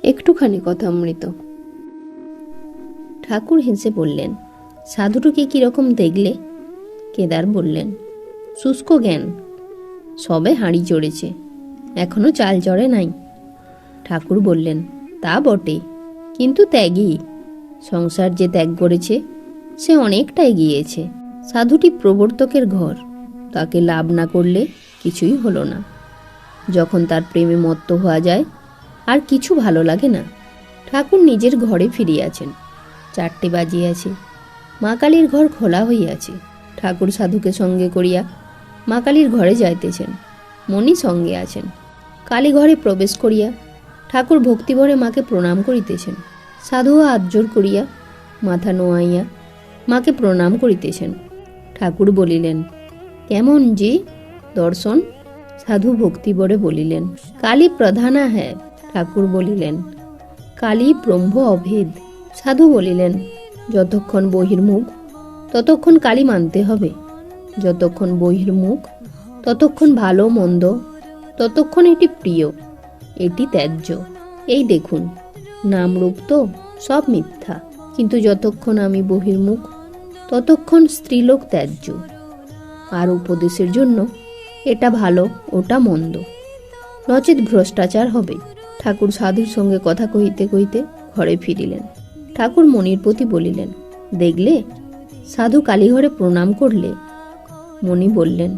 একটুখানি কথামৃত। ঠাকুর হেসে বললেন, সাধুটিকে কিরকম দেখলে? কেদার বললেন, শুষ্ক জ্ঞান, সবে হাঁড়ি চড়েছে, এখনো চাল চড়ে নাই। ঠাকুর বললেন, তা বটে, কিন্তু ত্যাগী। সংসার যে ত্যাগ করেছে সে অনেকটা এগিয়েছে। সাধুটি প্রবর্তকের ঘর, তাকে লাভ না করলে কিছুই হলো না। যখন তার প্রেমে মত্ত হওয়া যায় আর কিছু ভালো লাগে না। ঠাকুর নিজের ঘরে ফিরিয়াছেন। 4টে বাজিয়াছে। মা কালীর ঘর খোলা হইয়াছে। ঠাকুর সাধুকে সঙ্গে করিয়া মা কালীর ঘরে যাইতেছেন। মণি সঙ্গে আছেন। কালী ঘরে প্রবেশ করিয়া ঠাকুর ভক্তিভরে মাকে প্রণাম করিতেছেন। সাধুও আজ্জোর করিয়া মাথা নোয়াইয়া মাকে প্রণাম করিতেছেন। ঠাকুর বলিলেন, কেমন জি দর্শন? সাধু ভক্তিভরে বলিলেন, কালী প্রধানা হ্যাঁ। ঠাকুর বলিলেন, কালী ব্রহ্ম অভেদ। সাধু বলিলেন, যতক্ষণ বহির্মুখ ততক্ষণ কালী মানতে হবে। যতক্ষণ বহির্মুখ ততক্ষণ ভালো মন্দ, ততক্ষণ এটি প্রিয়, এটি ত্যায্য। এই দেখুন, নামরূপ তো সব মিথ্যা, কিন্তু যতক্ষণ আমি বহির্মুখ ততক্ষণ স্ত্রীলোক ত্যায্য। আর উপদেশের জন্য এটা ভালো ওটা মন্দ, নচেত ভ্রষ্টাচার হবে। ঠাকুর সাধুর সঙ্গে কথা কহিতে কহিতে ঘরে ফিরিলেন। ঠাকুর মণির প্রতি বলিলেন, দেখলে সাধু কালীঘরে প্রণাম করলে? মণি বললেন,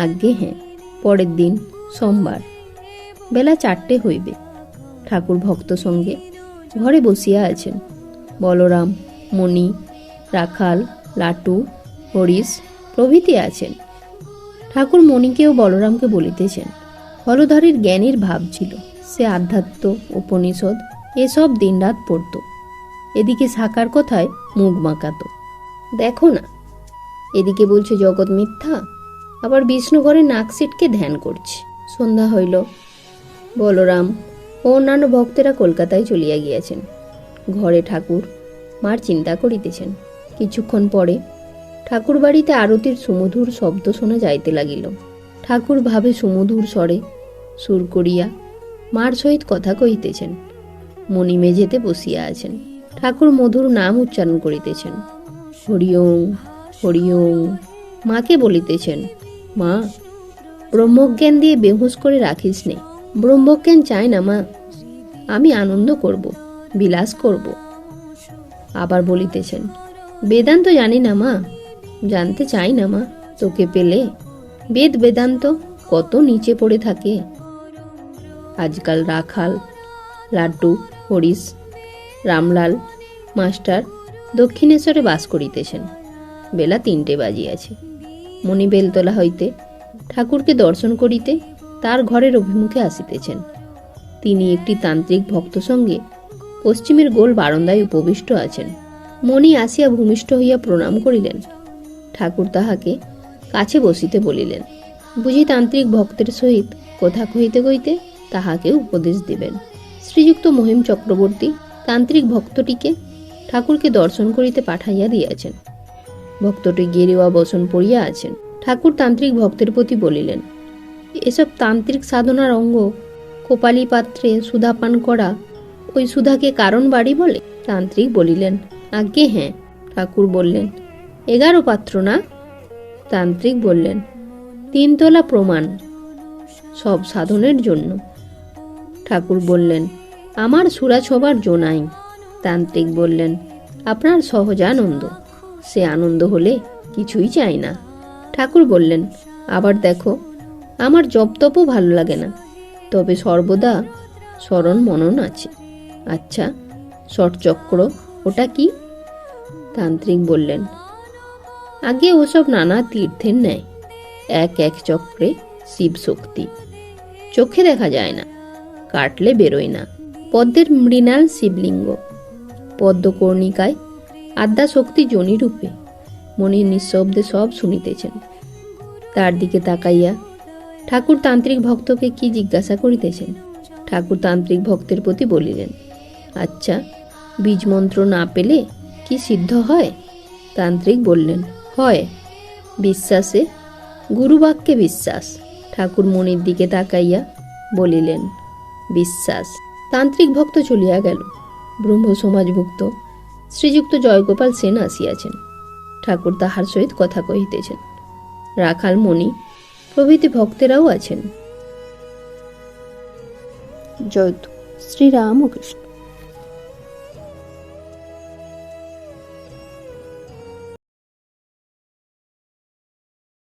আজ্ঞে হ্যাঁ। পরের দিন সোমবার বেলা 4টে হইবে। ঠাকুর ভক্ত সঙ্গে ঘরে বসিয়া আছেন। বলরাম, মণি, রাখাল, লাটু, হরিশ প্রভৃতি আছেন। ঠাকুর মণিকে ও বলরামকে বলিতেছেন, হলধরের জ্ঞানীর ভাব ছিল। সে আধ্যাত্ম, উপনিষদ এসব দিনরাত পড়ত। এদিকে সাকার কথায় মুখ বাঁকাত। দেখো না, এদিকে বলছে জগৎ মিথ্যা, আবার বিষ্ণুঘরে নাক সিটকে ধ্যান করছে। সন্ধ্যা হইল। বলরাম ও অন্যান্য ভক্তেরা কলকাতায় চলিয়া গিয়াছেন। ঘরে ঠাকুর মার চিন্তা করিতেছেন। কিছুক্ষণ পরে ঠাকুর বাড়িতে আরতির সুমধুর শব্দ শোনা যাইতে লাগিল। ঠাকুর ভাবে সুমধুর স্বরে সুর করিয়া মার সহিত কথা কহিতেছেন। মণি মেঝেতে বসিয়া আছেন। ঠাকুর মধুর নাম উচ্চারণ করিতেছেন, হরি ওং হরি ওং। মাকে বলিতেছেন, মা, ব্রহ্মজ্ঞান দিয়ে বেহুশ করে রাখিস নে। ব্রহ্মজ্ঞান চাই না মা, আমি আনন্দ করব, বিলাস করব। আবার বলিতেছেন, বেদান্ত জানি না মা, জানতে চাই না মা, তোকে পেলে বেদ বেদান্ত কত নিচে পড়ে থাকে। আজকাল রাখাল, লাড্ডু, হরিশ, রামলাল মাস্টার দক্ষিণেশ্বরে বাস করিতেছেন। বেলা 3টে বাজিয়াছে। মণি বেলতলা হইতে ঠাকুরকে দর্শন করিতে তার ঘরের অভিমুখে আসিতেছেন। তিনি একটি তান্ত্রিক ভক্ত সঙ্গে পশ্চিমের গোল বারান্দায় উপবিষ্ট আছেন। মণি আসিয়া ভূমিষ্ঠ হইয়া প্রণাম করিলেন। ঠাকুর তাহাকে কাছে বসিতে বলিলেন। বুঝি তান্ত্রিক ভক্তের সহিত কথা কহিতে কহিতে তাহাকে উপদেশ দিবেন। শ্রীযুক্ত মহিম চক্রবর্তী তান্ত্রিক ভক্তটিকে ঠাকুরকে দর্শন করিতে পাঠাইয়া দিয়াছেন। ভক্তটি গেরুয়া বসন পড়িয়া আছেন। ঠাকুর তান্ত্রিক ভক্তের প্রতি বলিলেন, এসব তান্ত্রিক সাধনার অঙ্গ। কোপালি পাত্রে সুধা পান করা, ওই সুধাকে কারণ বাড়ি বলে? তান্ত্রিক বলিলেন, আজ্ঞে হ্যাঁ। ঠাকুর বললেন, 11 পাত্র না? তান্ত্রিক বললেন, 3 তোলা প্রমাণ, সব সাধনের জন্য। ঠাকুর বললেন, আমার সুরা ছোবার জো নাই। তান্ত্রিক বললেন, আপনার সহজানন্দ, সে আনন্দ হলে কিছুই চাই না। ঠাকুর বললেন, আবার দেখো, আমার জপ তপও ভালো লাগে না, তবে সর্বদা স্মরণ মনন আছে। আচ্ছা, ষটচক্র ওটা কি? তান্ত্রিক বললেন, আগে ওসব নানা তীর্থের ন্যায়, এক এক চক্রে শিব শক্তি, চোখে দেখা যায় না, কাটলে বেরোয় না। পদ্মের মৃণাল শিবলিঙ্গ, পদ্মকর্ণিকায় আদ্যা শক্তি জনিরূপে। মণি নিঃশব্দে সব শুনিতেছেন। তার দিকে তাকাইয়া ঠাকুর তান্ত্রিক ভক্তকে কি জিজ্ঞাসা করিতেছেন। ঠাকুর তান্ত্রিক ভক্তের প্রতি বলিলেন, আচ্ছা, বীজ মন্ত্র না পেলে কি সিদ্ধ হয়? তান্ত্রিক বললেন, হয়, বিশ্বাসে, গুরুবাক্যে বিশ্বাস। ঠাকুর মণির দিকে তাকাইয়া বলিলেন, বিশ্বাস। তান্ত্রিক ভক্ত চলিয়া গেল। ব্রহ্ম সমাজভুক্ত শ্রীযুক্ত জয়গোপাল সেন আসিয়াছেন। ঠাকুর তাহার সহিত কথা কহিতেছেন। রাখাল মণি প্রভৃতি ভক্তেরাও আছেন। জয়তু শ্রীরামকৃষ্ণ।